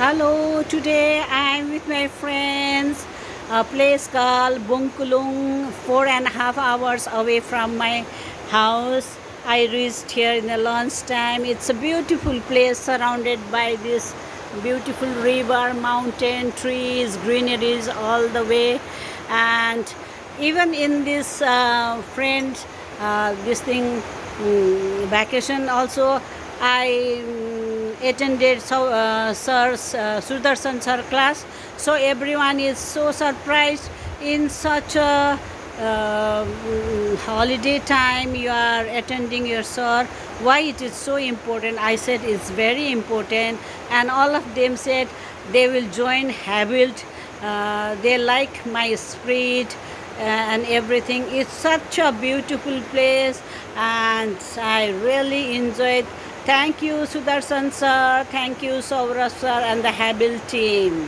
Hello, today I'm with my friends. A place called Bungkulung, 4.5 hours away from my house. I reached here in the lunchtime. It's a beautiful place surrounded by this beautiful river, mountain, trees, greeneries all the way. And even in this vacation also, I attended sir's Sudarshan sir class. So everyone is so surprised in such a holiday time you are attending your sir. Why it is so important? I said it's very important, and all of them said they will join Habilt. They like my spirit and everything. It's such a beautiful place, and I really enjoyed. Thank you, Sudarshan sir. Thank you, Saurabh sir, and the Habil team.